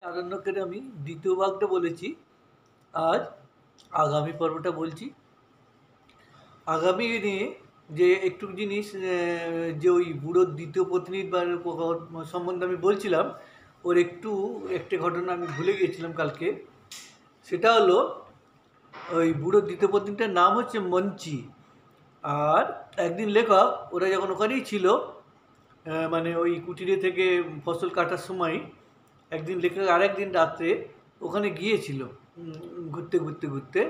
আরণ্যকের আমি দ্বিতীয় ভাগটা বলেছি। আজ আগামী পর্বটা বলছি। আগামী দিনে যে একটু জিনিস যে ওই বুড়োর দ্বিতীয় পত্নীর সম্বন্ধে আমি বলছিলাম, ওর একটা ঘটনা আমি ভুলে গিয়েছিলাম কালকে। সেটা হলো ওই বুড়োর দ্বিতীয় পত্নীটার নাম হচ্ছে মঞ্চি। আর একদিন লেখক ওরা যখন ওখানেই ছিল, মানে ওই কুটিরে থেকে ফসল কাটার সময় একদিন লেখক আর একদিন রাত্রে ওখানে গিয়েছিল ঘুরতে ঘুরতে ঘুরতে।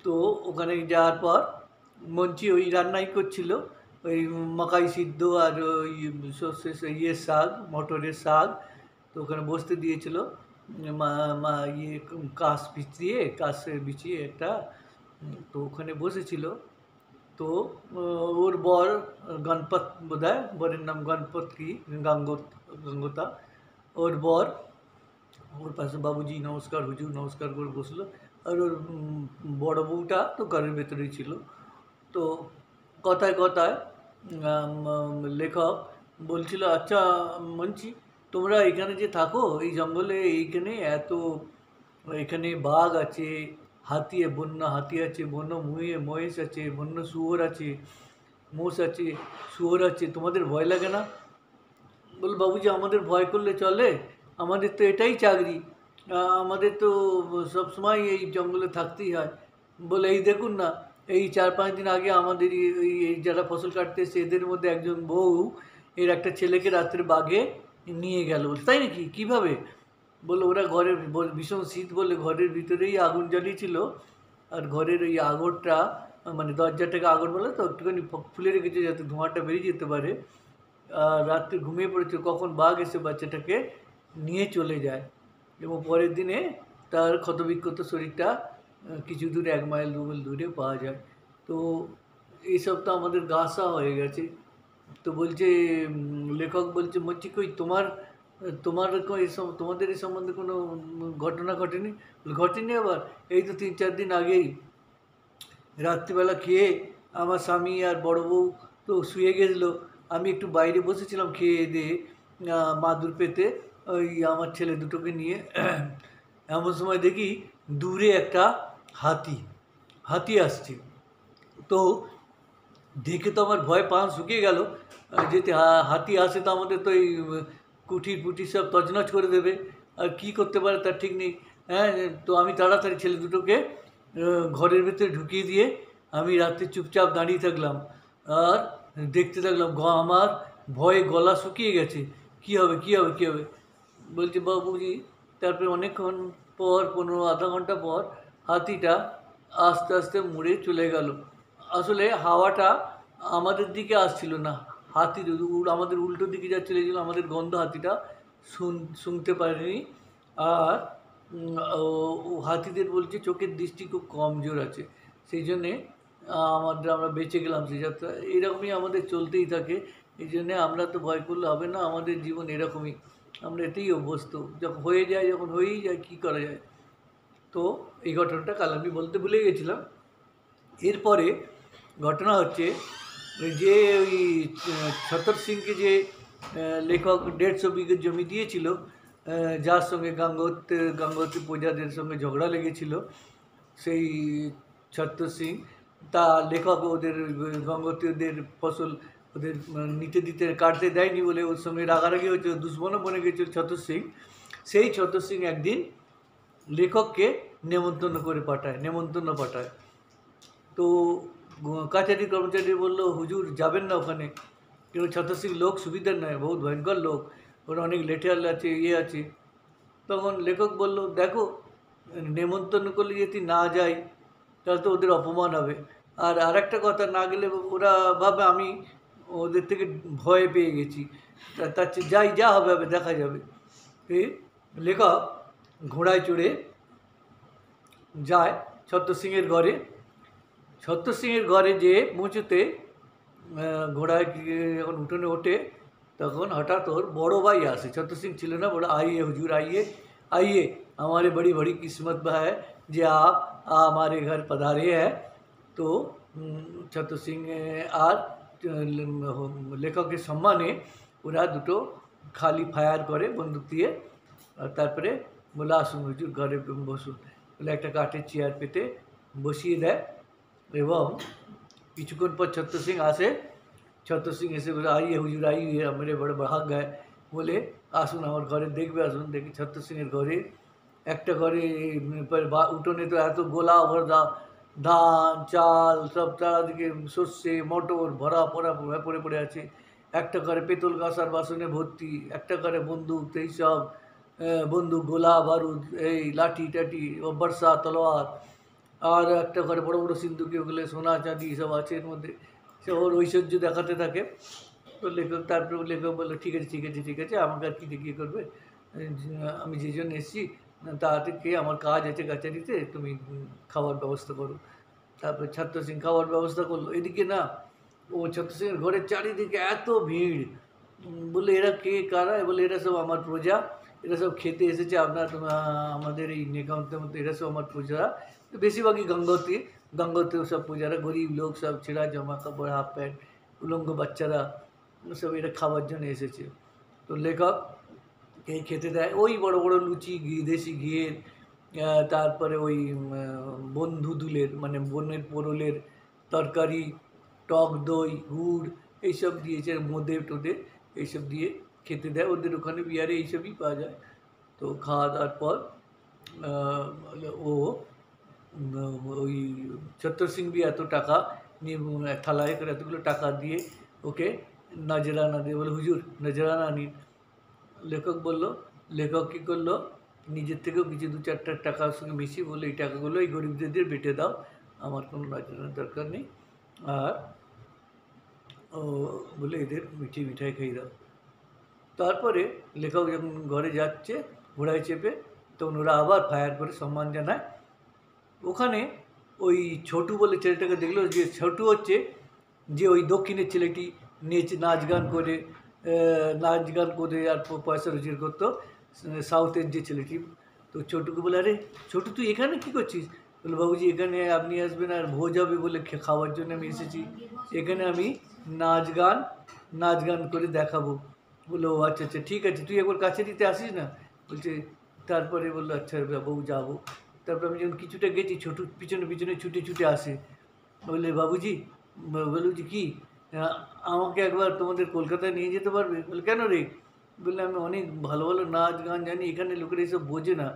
তো ওখানে যাওয়ার পর মঞ্চি ওই রান্নাই করছিল, ওই মাকাই সিদ্ধ আর ওই সর্ষে ইয়ের শাক, মটরের শাক। তো ওখানে বসতে দিয়েছিল, মা মা ইয়ে কাশ বিছিয়ে একটা। তো ওখানে বসেছিল। তো ওর বর গণপত, বোধহয় বরের নাম গণপত কি গঙ্গোতা। ওর বর ওর পাশে বাবুজি নমস্কার, হুজুর নমস্কার করে বসলো। আর ওর বড় বউটা তো ঘরের ভেতরেই ছিল। তো কথায় কথায় লেখক বলছিল, আচ্ছা মঞ্চি, তোমরা এখানে যে থাকো এই জঙ্গলে, এইখানে এখানে বাঘ আছে, বন্য হাতি আছে, বন্য মহিষ আছে, বন্য শুয়োর আছে, মোষ আছে, শুয়োর আছে, তোমাদের ভয় লাগে না? বল বাবুজি, আমাদের ভয় করলে চলে? আমাদের তো এটাই চাকরি, আমাদের তো সব সময় এই জঙ্গলে থাকতেই হয়। বলে এই দেখুন না, এই 4-5 দিন আগে আমাদের এই যারা ফসল কাটতে এসে এদের মধ্যে একজন বউ এর একটা ছেলেকে রাত্রে বাঘে নিয়ে গেল। তাই নাকি? কিভাবে? বলে ওরা ঘরের ভীষণ শীত বলে ঘরের ভিতরেই আগুন জ্বালিয়েছিল। আর ঘরের ওই আগরটা, মানে দরজাটাকে আগর বলে তো, একটুখানি খুলে রেখেছে যাতে ধোঁয়াটা বেরিয়ে যেতে পারে। রাত্রে ঘুমিয়ে পড়েছে, কখন বাঘ এসে বাচ্চাটাকে নিয়ে চলে যায়। এবং পরের দিনে তার ক্ষতবিক্ষত শরীরটা কিছু দূরে 1 মাইল 2 মাইল দূরে পাওয়া যায়। তো এইসব তো আমাদের গাসা হয়ে গেছে। তো বলছে লেখক বলছে, মচ্ছি কই তোমাদের এই সম্বন্ধে কোনো ঘটনা ঘটেনি? ঘটেনি আবার? এই তো 3-4 দিন আগেই রাত্রিবেলা খেয়ে আমার স্বামী আর বড় বউ তো শুয়ে গেছিলো। আমি একটু বাইরে বসেছিলাম খেয়ে দিয়ে মাদুর পেতে ওই আমার ছেলে দুটোকে নিয়ে। এমন সময় দেখি দূরে একটা হাতি আসছে। তো দেখে তো আমার ভয় প্রাণ শুকিয়ে গেল। যেতে হাতি আসে তো আমাদের তো এই কুঠির পুঠির সব তছনছ করে দেবে, আর কি করতে পারে তার ঠিক নেই। হ্যাঁ, তো আমি তাড়াতাড়ি ছেলে দুটোকে ঘরের ভেতরে ঢুকিয়ে দিয়ে আমি রাত্রে চুপচাপ দাঁড়িয়ে থাকলাম আর দেখতে থাকলাম। আমার ভয়ে গলা শুকিয়ে গেছে। কি হবে কি হবে কি হবে? বলছে বাবুজি, তারপরে অনেকক্ষণ পর, 15-আধা ঘন্টা পর হাতিটা আস্তে আস্তে মুড়ে চলে গেল। আসলে হাওয়াটা আমাদের দিকে আসছিল না, হাতির আমাদের উল্টো দিকে যাচ্ছিল, এই জন্য আমাদের গন্ধ হাতিটা শুনতে পারেনি। আর হাতিদের বলছে চোখের দৃষ্টি খুব কমজোর আছে, সেই জন্যে আমরা বেঁচে গেলাম সেই যাত্রা। এরকমই আমাদের চলতেই থাকে। এই জন্যে আমরা তো ভয় করলে হবে না, আমাদের জীবন এরকমই, আমরা এতেই অভ্যস্ত। যখন হয়েই যায়, কী করা যায়? তো এই ঘটনাটা কাল আমি বলতে ভুলে গেছিলাম। এরপরে ঘটনা হচ্ছে যে ওই ছতর সিংকে যে লেখক 150 বিঘে জমি দিয়েছিল, যার সঙ্গে গঙ্গোত্রী প্রজাদের সঙ্গে ঝগড়া লেগেছিল, সেই ছত্তর সিং, তা লেখক ওদের গঙ্গোত্রীদের ফসল ওদের কাটতে দেয়নি বলে ওর সঙ্গে রাগারাগি হয়েছিল, দুশ্মনও বনে গেছিল ছত্তর সিং। সেই ছত্তর সিং একদিন লেখককে নেমন্তন্ন পাঠায়। তো কাছারি কর্মচারী বললো, হুজুর যাবেন না ওখানে, কিন্তু ছত্তর সিং লোক সুবিধার নয়, বহুত ভয়ঙ্কর লোক, ওরা অনেক লেটেরাল আছে, আছে। তখন লেখক বলল, দেখো, নেমন্তন্ন করলে যদি না যাই তাহলে তো ওদের অপমান হবে। আর আরেকটা কথা, না গেলে ওরা ভাবে আমি ওদের থেকে ভয় পেয়ে গেছি, তার চেয়ে যা হবে দেখা যাবে। লেখক ঘোড়ায় চড়ে যায় ছত্তর সিংয়ের ঘরে। ছত্তর সিংয়ের ঘরে যেয়ে পৌঁছতে ঘোড়ায় যখন উঠোনে ওঠে, তখন হঠাৎ ওর বড় ভাই আসে। ছত্তর সিং ছিল না, বড়, आइए हुजूर, आइए आइए, हमारे बड़ी बड़ी किस्मत है যে आप हमारे घर पधारे हैं। তো ছত্তর সিং আর লেখকের সম্মানে ওরা দুটো খালি ফায়ার করে বন্দুক দিয়ে। আর তারপরে বলে আসুন হুজুর ঘরে বসুন, বলে একটা কাঠের চেয়ার পেতে বসিয়ে দেয়। এবং কিছুক্ষণ পর ছত্র সিং আসে। ছত্র সিং এসে বলে আইয়ে হুজুর আইয়ে মেরে বড় ভাগ গায়ে, বলে আসুন আমার ঘরে দেখবে। আসুন দেখি ছত্র সিংয়ের ঘরে, একটা ঘরে উঠোনে তো এত গোলা ভরা ধান চাল সব, চারিদিকে সর্ষে মটর ভরা পড়া পড়ে পড়ে আছে। একটা ঘরে পেতল কাঁসার বাসনে ভর্তি, একটা ঘরে বন্দুক এইসব, বন্দুক গোলা বারুদ এই লাঠি টাঠি বর্ষা তলোয়ার। আর একটা ঘরে বড় বড় সিন্ধুকে, ওগুলো সোনা চাঁদি সব আছে এর মধ্যে। সে ওর ঐশ্বর্য দেখাতে থাকে। তো লেখক, তারপরে লেখক বললো ঠিক আছে ঠিক আছে ঠিক আছে, আমাকে আর কী করবে, আমি যে জন্য এসেছি তাড়াতাড়ি খেয়ে আমার কাজ আছে কাছারিতে, তুমি খাওয়ার ব্যবস্থা করো। তারপরে ছত্র সিং খাওয়ার ব্যবস্থা করলো। এদিকে না, ও ছত্র সিংয়ের ঘরের চারিদিকে এত ভিড়। বললে এরা কে কারা? বলে এরা সব আমার প্রজা, এরা সব খেতে এসেছে আপনার আমাদের এই নেকামতের মধ্যে, এরা সব আমার প্রজারা। বেশিরভাগই গঙ্গোত্রী সব প্রজারা, গরিব লোক সব, ছেঁড়া জামা কাপড় হাফ প্যান্ট, উলঙ্গ বাচ্চারা সব, এরা খাওয়ার জন্য এসেছে। তো লেখক এই খেতে দেয় ওই বড় বড় লুচি, দেশি ঘিয়ের, তারপরে ওই বন্ধু দুলের মানে বনের পোড়লের তরকারি, টক দই গুড় এইসব দিয়েছে, মধ্যে টোদে এইসব দিয়ে খেতে দেয়। ওদের ওখানে বিহারে এইসবই পাওয়া যায়। তো খাওয়া দাওয়ার পর ও ওই ছত্র সিং বি এত টাকা নিয়ে থালায় করে এতগুলো টাকা দিয়ে ওকে নজরানা দিয়ে বলে হুজুর নজরানা নিন। লেখক বললো, লেখক কী করলো, নিজের থেকেও কিছু 2-4টা টাকার সঙ্গে মিশিয়ে বলে এই টাকাগুলো এই গরিবদের দিয়ে বেটে দাও, আমার কোনো নজরানার দরকার নেই। আর ও বলে এদের মিঠাই খাইয়ে দাও। তারপরে লেখক যখন ঘরে যাচ্ছে ঘোড়ায় চেপে, তখন ওরা আবার ফায়ার করে সম্মান জানায়। ওখানে ওই ছোটু বলে ছেলেটাকে দেখলো, যে ছোটু হচ্ছে যে ওই দক্ষিণের ছেলেটি নাচ গান করে আর পয়সা রোজগার করতো, সাউথের যে ছেলেটি। তো ছোটুকে বলে আরে ছোটু তুই এখানে কী করছিস? বলে বাবুজি এখানে আপনি আসবেন আর ভোজ হবে বলে খাওয়ার জন্য আমি এসেছি, এখানে আমি নাচ গান করে দেখাবো। বললো ও আচ্ছা আচ্ছা ঠিক আছে, তুই একবার কাছে দিতে আসিস না। বলছে, তারপরে বললো আচ্ছা বাবু যাবো। তারপর আমি যখন কিছুটা গেছি, ছোটু পিছনে পিছনে ছুটে আসে। বললে বাবুজি, বলুজি কি আমাকে একবার তোমাদের কলকাতায় নিয়ে যেতে পারবে? বলে কেন রে? বললে আমি অনেক ভালো ভালো নাচ গান জানি, এখানে লোকেরা এসব বোঝে না,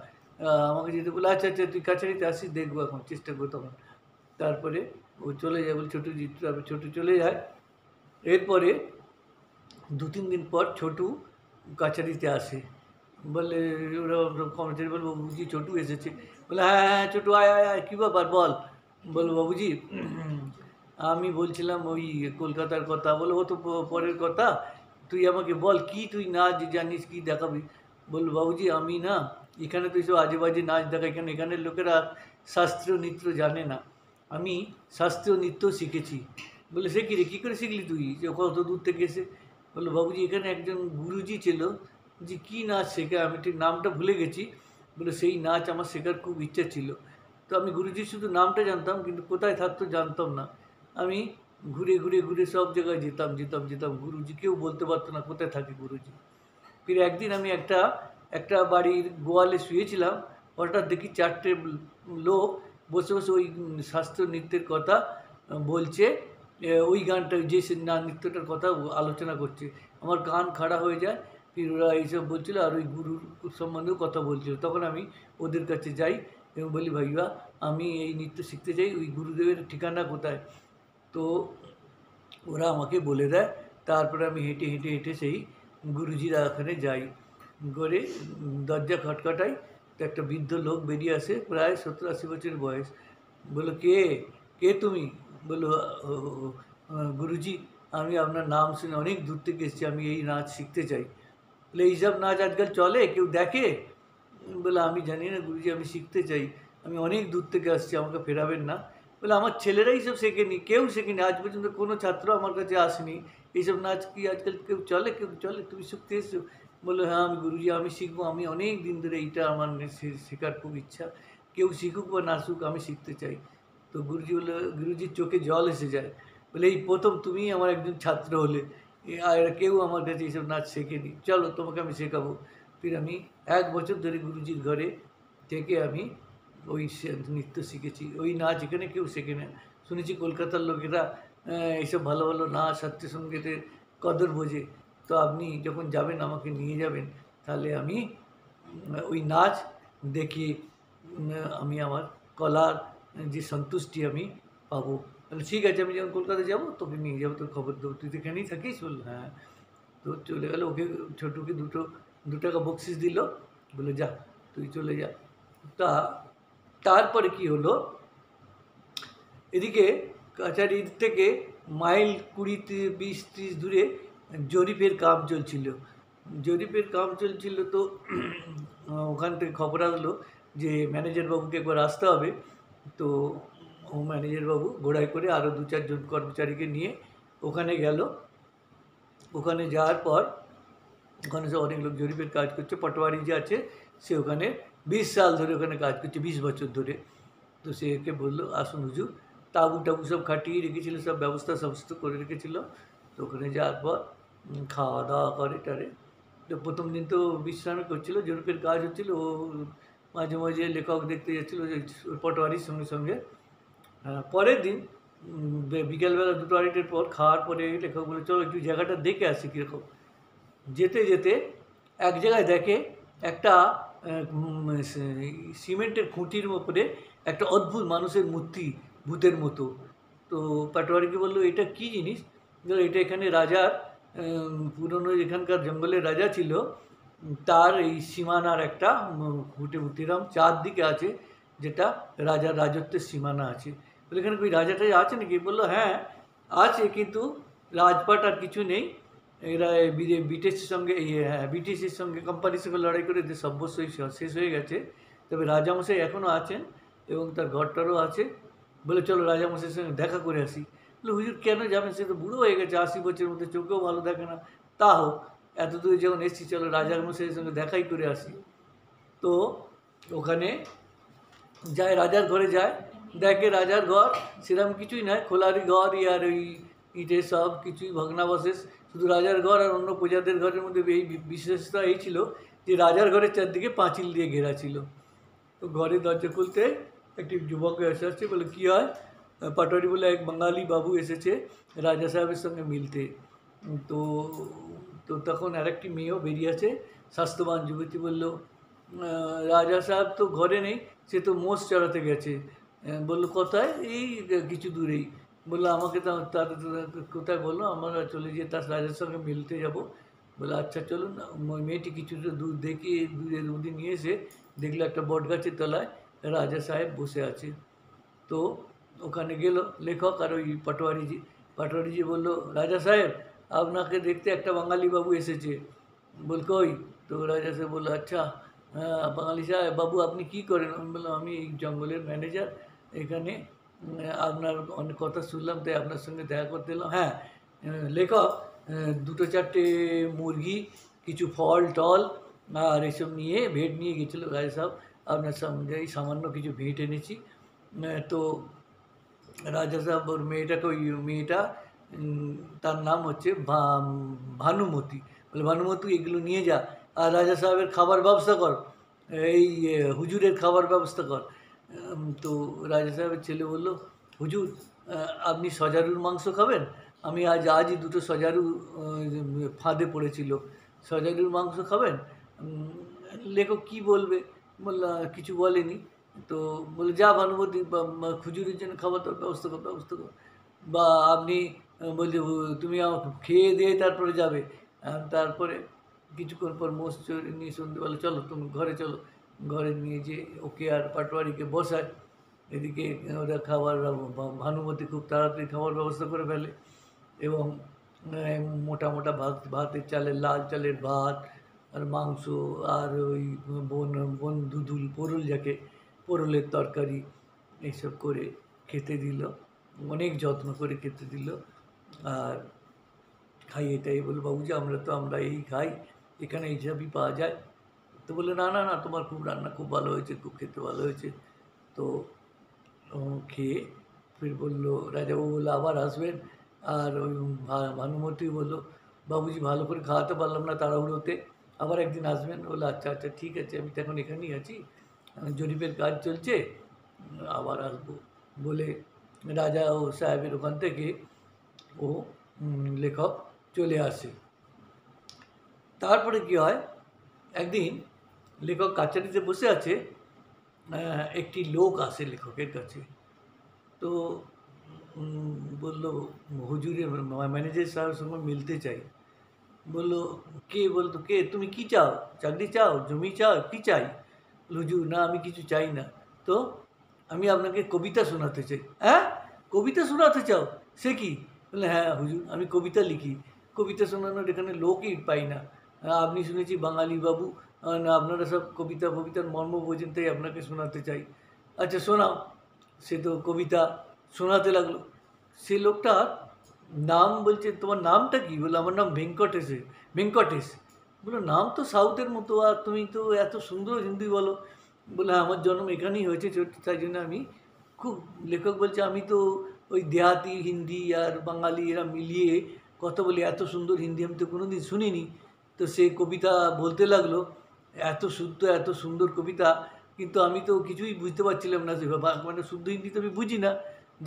আমাকে যেতে। বলে আচ্ছা আচ্ছা তুই কাছারিতে আসিস, দেখবো এখন চেষ্টা করো তখন। তারপরে ও চলে যায়, বলে ছোটু জিততে, তারপরে ছোটু চলে যায়। এরপরে 2-3 দিন পর ছোটু কাছারিতে আসে। বলে ওরা কর্মচারী বলবো বাবুজি ছোটু এসেছে। বলে হ্যাঁ হ্যাঁ ছোটু আয় আয় আয়, কী ব্যাপার বল। বলবো বাবুজি আমি বলছিলাম ওই কলকাতার কথা। বলে ও তো পরের কথা, তুই আমাকে বল কি তুই নাচ জানিস, কি দেখাবি। বললো বাবুজি আমি না এখানে তো এইসব আজে বাজে নাচ দেখাই কেন, এখানের লোকেরা শাস্ত্রীয় নৃত্য জানে না, আমি শাস্ত্রীয় নৃত্য শিখেছি। বলে সে কী রে, কী করে শিখলি তুই, যে কত দূর থেকে এসে? বললো বাবুজি এখানে একজন গুরুজি ছিল, যে কী নাচ শেখে আমি ঠিক নামটা ভুলে গেছি। বলে সেই নাচ আমার শেখার খুব ইচ্ছা ছিল। তো আমি গুরুজির শুধু নামটা জানতাম, কিন্তু কোথায় থাকতো জানতাম না। আমি ঘুরে সব জায়গায় যেতাম। গুরুজি কেউ বলতে পারতো না কোথায় থাকে গুরুজি। ফির একদিন আমি একটা বাড়ির গোয়ালে শুয়েছিলাম, হঠাৎ দেখি 4টে লোক বসে বসে ওই শাস্ত্রীয় নৃত্যের কথা বলছে, ওই গানটা যে নৃত্যটার কথা আলোচনা করছে। আমার কান খাড়া হয়ে যায়। ফির ওরা এইসব বলছিল আর ওই গুরুর সম্বন্ধেও কথা বলছিল। তখন আমি ওদের কাছে যাই এবং বলি ভাইয়া আমি এই নৃত্য শিখতে চাই, ওই গুরুদেবের ঠিকানা কোথায়? তো ওরা আমাকে বলে দেয়। তারপরে আমি হেঁটে সেই গুরুজিরা ওখানে যাই। করে দরজা খটখটাই, তো একটা বৃদ্ধ লোক বেরিয়ে আসে, প্রায় 70-80 বছর বয়স। বললো কে তুমি? বললো গুরুজি আমি আপনার নাম শুনে অনেক দূর থেকে এসেছি, আমি এই নাচ শিখতে চাই। বলে এইসব নাচ আজকাল চলে, কেউ দেখে? বলে আমি জানি না গুরুজি, আমি শিখতে চাই, আমি অনেক দূর থেকে আসছি, আমাকে ফেরাবেন না? বলে আমার ছেলেরাই সব শেখেনি, কেউ শেখেনি, আজ পর্যন্ত কোনো ছাত্র আমার কাছে আসেনি। এইসব নাচ কি আজকাল কেউ চলে? তুমি শিখতে এসছো? বললো হ্যাঁ আমি গুরুজি আমি শিখবো, আমি অনেক দিন ধরে এইটা আমার শেখার খুব ইচ্ছা, কেউ শিখুক বা না শিখুক আমি শিখতে চাই। তো গুরুজির চোখে জল এসে যায়। বলে এই প্রথম তুমিই আমার একজন ছাত্র হলে, আর কেউ আমার কাছে এইসব নাচ শেখেনি, চলো তোমাকে আমি শেখাবো। फिर আমি 1 বছর ধরে গুরুজির ঘরে থেকে আমি ওই নৃত্য শিখেছি। ওই নাচ এখানে কেউ শেখে না। শুনেছি কলকাতার লোকেরা এইসব ভালো ভালো নাচ শাস্ত্রীয় সঙ্গীতের কদর বোঝে। তো আপনি যখন যাবেন আমাকে নিয়ে যাবেন, তাহলে আমি ওই নাচ দেখে আমি আমার কলার যে সন্তুষ্টি আমি পাবো। বলে ঠিক আছে, আমি যখন কলকাতা যাবো তোকে নিয়ে যাবো, তোর খবর দেবো, তুই তো এখানেই থাকিস? বললো হ্যাঁ। তো চলে গেল। ওকে ছোটুকে 2 টাকা বকশিস দিল, বলে যা তুই চলে যা। তারপরে কি হলো, এদিকে কাছারির থেকে মাইল 20-30 দূরে জরিপের কাম চলছিল। তো ওখান থেকে খবর আসলো যে ম্যানেজার বাবুকে একবার আসতে হবে। তো ম্যানেজার বাবু ঘোড়ায় করে আরও 2-4 জন কর্মচারীকে নিয়ে ওখানে গেল। ওখানে যাওয়ার পর ওখানে সে অনেক লোক জরিপের কাজ করছে। পটোয়ারি যে আছে সে ওখানে 20 সাল ধরে ওখানে কাজ করছে, 20 বছর ধরে। তো সে একে বললো আসুন হুজুর। তাঁবু টাবু সব খাটিয়ে রেখেছিল, সব ব্যবস্থা সমস্ত করে রেখেছিল। তো ওখানে যাওয়ার পর খাওয়া দাওয়া করে টারে। তো প্রথম দিন তো বিশ্রামই করছিল, জরিপের কাজ হচ্ছিল। ও মাঝে মাঝে লেখক দেখতে যাচ্ছিলো পটোয়ারির সঙ্গে সঙ্গে। পরের দিন বিকেলবেলা 2-2:30 পর খাওয়ার পরে লেখক বলে চলো একটু জায়গাটা দেখে আসি কীরকম। যেতে যেতে এক জায়গায় দেখে একটা সিমেন্টের খুঁটির উপরে একটা অদ্ভুত মানুষের মূর্তি, ভূতের মতো। তো পাটোয়ারিকে বললো এটা কী জিনিস? এটা এখানে রাজার পুরনো এখানকার জঙ্গলের রাজা ছিল, তার এই সীমানার একটা মূর্তিরাম চারদিকে আছে, যেটা রাজার রাজত্বের সীমানা আছে। বলে এখানে ওই রাজাটা আছে নাকি? বললো হ্যাঁ আছে, কিন্তু রাজপাট আর কিছু নেই। এরা ব্রিটিশের সঙ্গে ব্রিটিশের সঙ্গে কোম্পানির সঙ্গে লড়াই করে সর্বস্বই শেষ হয়ে গেছে। তবে রাজামশাই এখনও আছেন এবং তার ঘরটারও আছে। বলে চলো রাজামশাইয়ের সঙ্গে দেখা করে আসি। বলে হুজুর কেন যাবেন? সে তো বুড়ো হয়ে গেছে, 80 বছরের মধ্যে, চোখেও ভালো দেখে না। তা হোক, এত দূরে যখন এসেছি চলো রাজামশাইয়ের সঙ্গে দেখাই করে আসি। তো ওখানে যায়, রাজার ঘরে যায়, দেখে রাজার ঘর সেরকম কিছুই নয়, খোলারি ঘরই আর ওই ইটের সব কিছুই ভগ্নাবশেষ। শুধু রাজার ঘর আর অন্য প্রজাদের ঘরের মধ্যে এই বিশেষতা এই ছিল যে রাজার ঘরের চারদিকে পাঁচিল দিয়ে ঘেরা ছিল। তো ঘরের দরজা খুলতে একটি যুবক এসে আসছে। বলে কী হয়? পাটোয়ারি বলে এক বাঙালি বাবু এসেছে রাজা সাহেবের সঙ্গে মিলতে। তো তো তখন আরেকটি মেয়েও বেরিয়ে আছে, স্বাস্থ্যবান যুবতী। বলল রাজা সাহেব তো ঘরে নেই, সে তো মোষ চড়াতে গেছে। বললো কোথায়? এই কিছু দূরেই। বললো আমাকে তার কোথায়? বললো আমরা চলে যেয়ে তার রাজার সঙ্গে মিলতে যাব। বলে আচ্ছা চলুন। মেয়েটি কিছুটা দূর দেখে দূরে নিয়ে এসে দেখলো একটা বট গাছের তলায় রাজা সাহেব বসে আছে। তো ওখানে গেল লেখক আর ওই পাটোয়ারিজি বললো রাজা সাহেব আপনাকে দেখতে একটা বাঙালি বাবু এসেছে। বল কই? তো রাজা সাহেব বললো আচ্ছা বাঙালি সাহেব বাবু আপনি কি করেন? আমি বললাম আমি এই জঙ্গলের ম্যানেজার, এখানে আপনার অনেক কথা শুনলাম তাই আপনার সঙ্গে দেখা করতে এলাম। হ্যাঁ লেখক 2-4টে মুরগি, কিছু ফল টল আর এসব নিয়ে ভেট নিয়ে গেছিলো রাজা সাহেব, আপনার সঙ্গে এই সামান্য কিছু ভেট এনেছি। তো রাজা সাহেব ওর মেয়েটাকে, ওই মেয়েটা তার নাম হচ্ছে ভানুমতি। বলে ভানুমতি এগুলো নিয়ে যা, আর রাজা সাহেবের খাবার ব্যবস্থা কর, এই হুজুরের খাবার ব্যবস্থা কর। তো রাজা সাহেবের ছেলে বললো হুজুর আপনি সজারুর মাংস খাবেন? আমি আজই 2টো সজারু ফাঁদে পড়েছিল, সজারুর মাংস খাবেন? লেখক কী বলবে, বললাম কিছু বলেনি। তো বলে যা ভানুমতি হুজুরের জন্য খাবার দাবার ব্যবস্থা কর। বা আপনি বলছে তুমি খেয়ে দিয়ে তারপরে যাবে। তারপরে কিছুক্ষণ পর মোষ নিয়ে সন্ধ্যেবেলা চলো তুমি ঘরে চলো। ঘরে নিয়ে যেয়ে ওকে আর পাটোয়ারিকে বসায়। এদিকে ওরা খাবার, ভানুমতি খুব তাড়াতাড়ি খাবার ব্যবস্থা করে ফেলে এবং মোটা মোটা ভাতের চালের, লাল চালের ভাত আর মাংস আর ওই বন দুধুল পোরল, যাকে পোরলের তরকারি, এইসব করে খেতে দিল, অনেক যত্ন করে খেতে দিল। আর খাইয়ে টাইয়ে বললো বাবুজি আমরা এই খাই, এখানে এইসবই পাওয়া যায়। তো বললো না না না তোমার খুব রান্না খুব ভালো হয়েছে, খুব খেতে ভালো হয়েছে। তো খেয়ে ফির বললো রাজাবাবু বললো আবার আসবেন। আর ওই ভানুমতি বললো বাবুজি ভালো করে খাওয়াতে পারলাম না তাড়াহুড়োতে, আবার একদিন আসবেন। বললো আচ্ছা আচ্ছা ঠিক আছে, আমি তো এখন এখানেই আছি, জরিপের কাজ চলছে, আবার আসবো বলে রাজা ও সাহেবের ওখান থেকে ও লেখক চলে আসে। তারপরে কি হয়, একদিন লেখক কাছারিতে বসে আছে, একটি লোক আসে লেখকের কাছে। তো বলল হুজুরের ম্যানেজার সাহেবের সঙ্গে মিলতে চাই। বলল কে? বলতো কে? তুমি কি চাও? চাকরি চাও, জমি চাও, কি চাই? হুজুর না আমি কিছু চাই না। তো আমি আপনাকে কবিতা শোনাতে চাই। হ্যাঁ, কবিতা শোনাতে চাও? সে কি? বললে হ্যাঁ হুজুর আমি কবিতা লিখি, কবিতা শোনানোর এখানে লোকই পাই না। আপনি শুনেছি বাঙালি বাবু, না আপনারা সব কবিতা ফবিতার মর্ম বোঝেন, তাই আপনাকে শোনাতে চাই। আচ্ছা শোনাও। সে তো কবিতা শোনাতে লাগলো। সে লোকটার নাম বলছে, তোমার নামটা কি? বললো আমার নাম ভেঙ্কটেশ। বললো নাম তো সাউথের মতো, আর তুমি তো এত সুন্দর হিন্দি বলো। বলে আমার জন্ম এখানেই হয়েছে, তাই জন্য আমি খুব, লেখক বলছে আমি তো ওই দেহাতি হিন্দি আর বাঙালি এরা মিলিয়ে কথা বলি, এত সুন্দর হিন্দি আমি তো কোনোদিন শুনিনি। তো সে কবিতা বলতে লাগলো, এত শুদ্ধ এত সুন্দর কবিতা, কিন্তু আমি তো কিছুই বুঝতে পারছিলাম না, মানে শুদ্ধ হিন্দি তো আমি বুঝি না।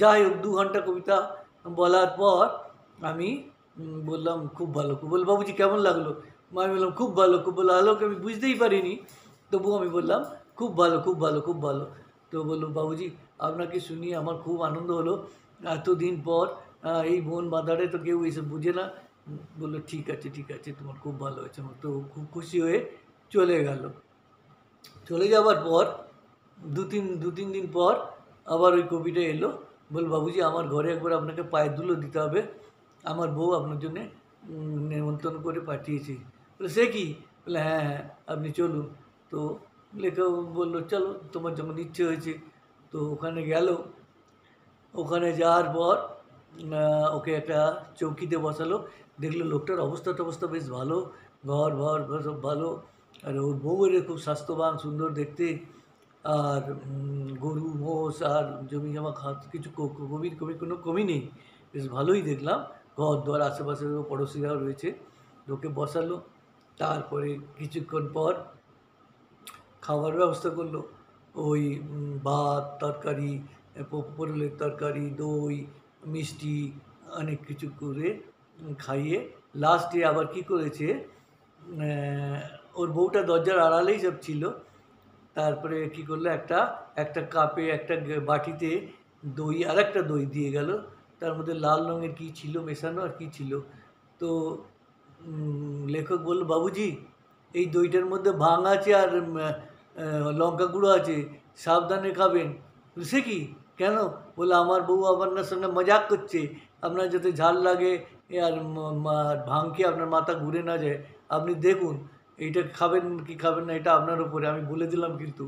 যাই হোক 2 ঘন্টা কবিতা বলার পর আমি বললাম খুব ভালো। বলল বাবুজি কেমন লাগলো? আমি বললাম খুব ভালো, খুব ভালো। আলোকে আমি বুঝতেই পারিনি, তবুও আমি বললাম খুব ভালো, খুব ভালো, খুব ভালো। তো বললো বাবুজি আপনাকে শুনিয়ে আমার খুব আনন্দ হলো, এতদিন পর এই বন বাঁধারে তো কেউ এসে বুঝে না। বললো ঠিক আছে ঠিক আছে, তোমার খুব ভালো হয়েছে। আমার তো খুব খুশি হয়ে চলে গেল। চলে যাওয়ার পর দু তিন দিন পর আবার ওই কবিটা এলো। বল বাবুজি আমার ঘরে একবার আপনাকে পায়ের ধুলো দিতে হবে, আমার বউ আপনার জন্যে নেমন্তন্ন করে পাঠিয়েছি। বলে সে কি? বলে হ্যাঁ হ্যাঁ আপনি চলুন। তো লেখক বললো চলো তোমার যখন ইচ্ছে হয়েছে। তো ওখানে গেল। ওখানে যাওয়ার পর ওকে একটা চৌকিতে বসালো। দেখলো লোকটার অবস্থা টবস্থা বেশ ভালো, ঘর ভর সব ভালো, আর ওর বউয়ের খুব স্বাস্থ্যবান সুন্দর দেখতে, আর গরু মোষ আর জমি জমা কিছু কোনো কমি নেই, বেশ ভালোই দেখলাম। ঘর দর আশেপাশে পড়োশিরাও রয়েছে। ওকে বসালো। তারপরে কিছুক্ষণ পর খাবার ব্যবস্থা করলো। ওই ভাত তরকারি, পটলের তরকারি, দই, মিষ্টি, অনেক কিছু করে খাইয়ে লাস্টে আবার কি করেছে, ওর বউটা দরজার আড়ালেই সব ছিল। তারপরে কি করলো, একটা কাপে একটা বাটিতে দই, আর একটা দই দিয়ে গেল। তার মধ্যে লাল রঙের কী ছিল মেশানো আর কি ছিল। তো লেখক বলল বাবুজি এই দইটার মধ্যে ভাং আছে আর লঙ্কা গুঁড়ো আছে, সাবধানে খাবেন। সে কি? কেন? বলে আমার বউ আপনার সঙ্গে মজাক করছে, আপনার যাতে ঝাল লাগে আর ভাং খেয়ে আপনার মাথা ঘুরে না যায়। আপনি দেখুন এইটা খাবেন কি খাবেন না এটা আপনার উপরে, আমি বলে দিলাম কিন্তু।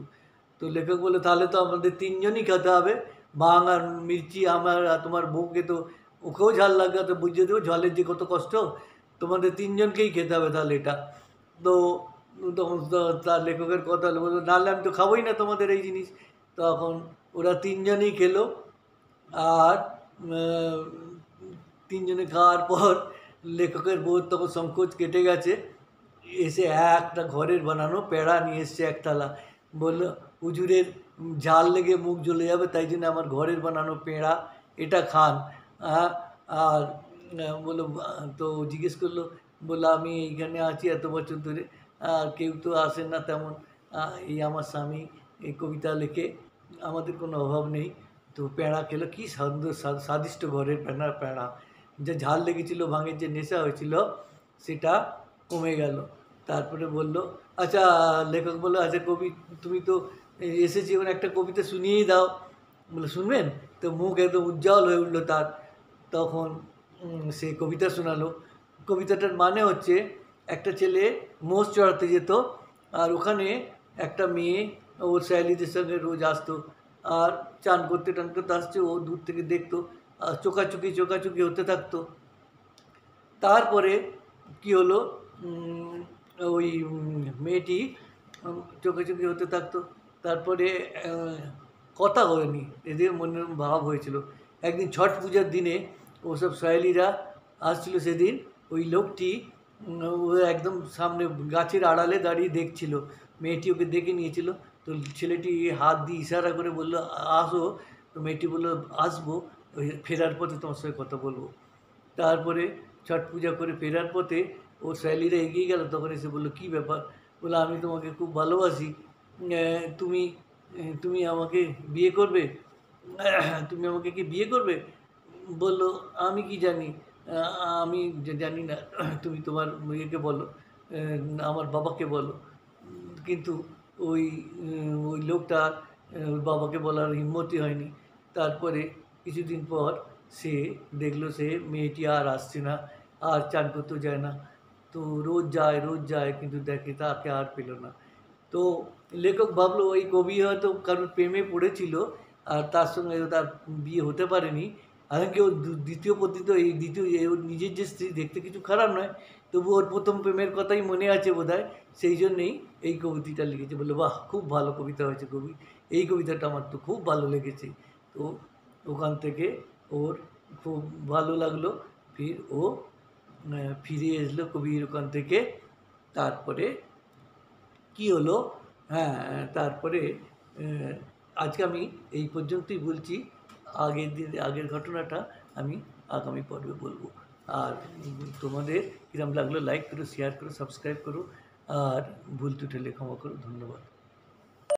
তো লেখক বলে তাহলে তো আমাদের 3জনই খেতে হবে, ভাং আর মির্চি, আমার আর তোমার বউকে তো ওকেও ঝাল লাগবে, তো বুঝিয়ে দেবো ঝালের যে কত কষ্ট, তোমাদের 3জনকেই খেতে হবে তাহলে এটা। তো তখন তার লেখকের কথা বললো নাহলে আমি তো খাবোই না তোমাদের এই জিনিস। তখন ওরা 3জনই খেলো। আর 3জনে খাওয়ার পর লেখকের বউ তখন সংকোচ কেটে গেছে, এসে একটা ঘরের বানানো পেড়া নিয়ে এসছে একতলা। বললো হুজুরের ঝাল লেগে মুখ জ্বলে যাবে, তাই জন্য আমার ঘরের বানানো পেড়া, এটা খান। আর বললো, তো জিজ্ঞেস করলো, বললো আমি এইখানে আছি এত বছর ধরে, আর কেউ তো আসে না তেমন, এই আমার স্বামী এই কবিতা লেখে, আমাদের কোনো অভাব নেই। তো পেঁড়া খেলো, কী সুন্দর স্বাদিষ্ট ঘরের পেঁড়া, যে ঝাল লেগেছিল, ভাঙের যে নেশা হয়েছিল সেটা কমে গেল। তারপরে বলল আচ্ছা, লেখক বললো আচ্ছা কবি তুমি তো এসেছি, এবার একটা কবিতা শুনিয়েই দাও। বলে শুনবেন? তো মুখ একদম উজ্জ্বল হয়ে উঠলো তার। তখন সে কবিতা শোনালো। কবিতাটার মানে হচ্ছে, একটা ছেলে মোষ চড়াতে যেত, আর ওখানে একটা মেয়ে ওর স্যালিদের সঙ্গে রোজ আসতো, আর চান করতে আসছে, ও দূর থেকে দেখতো, আর চোকাচুকি হতে থাকতো। তারপরে কি হলো, ওই মেয়েটি চোখাচোখি হতে থাকতো। তারপরে কথা হয়নি, এদের মনে ভাব হয়েছিল। একদিন ছট পূজার দিনে ওসব সহেলিরা আসছিল, সেদিন ওই লোকটি ও একদম সামনে গাছের আড়ালে দাঁড়িয়ে দেখছিল। মেয়েটি ওকে দেখে নিয়েছিল। তো ছেলেটি হাত দিয়ে ইশারা করে বলল, আসো। তো মেয়েটি বলল, আসবো, ওই ফেরার পথে তোমার সঙ্গে কথা বলবো। তারপরে ছট পূজা করে ফেরার পথে ওর স্যালিরা এগিয়ে গেল, তখন এসে বললো, কী ব্যাপার? বললো, আমি তোমাকে খুব ভালোবাসি, তুমি তুমি আমাকে বিয়ে করবে? তুমি আমাকে কি বিয়ে করবে? বলল, আমি কি জানি, আমি জানি না, তুমি তোমার ইয়েকে বলো, আমার বাবাকে বলো। কিন্তু ওই ওই লোকটা ওর বাবাকে বলার হিম্মতই হয়নি। তারপরে কিছুদিন পর সে দেখলো সে মেয়েটি আর আসছে না, আর চান করতেও যায় না। তো রোজ যায় কিন্তু দেখে তাকে আর পেল না। তো লেখক ভাবলো এই কবি হয়তো কারোর প্রেমে পড়েছিল, আর তার সঙ্গে তার বিয়ে হতে পারেনি। হালাকি ওর দ্বিতীয় পত্নী তো এই দ্বিতীয় ওর নিজের যে স্ত্রী, দেখতে কিছু খারাপ নয়, তবু ওর প্রথম প্রেমের কথাই মনে আছে বোধহয়। সেই জন্যেই এই কবিতাটা লিখেছে। বললো, বাহ, খুব ভালো কবিতা হয়েছে কবি, এই কবিতাটা আমার তো খুব ভালো লেগেছে। তো ওখান থেকে ওর খুব ভালো লাগলো। ফির ও ফিরে এসলো কবির ওখান থেকে। তারপরে কি হলো? হ্যাঁ, তারপরে আজকে আমি এই পর্যন্তই বলছি। আগের ঘটনাটা আমি আগামী পর্বে বলবো। আর তোমাদের কিরম লাগলো লাইক করো, শেয়ার করো, সাবস্ক্রাইব করো, আর ভুল ত্রুটি হলে ক্ষমা করো। ধন্যবাদ।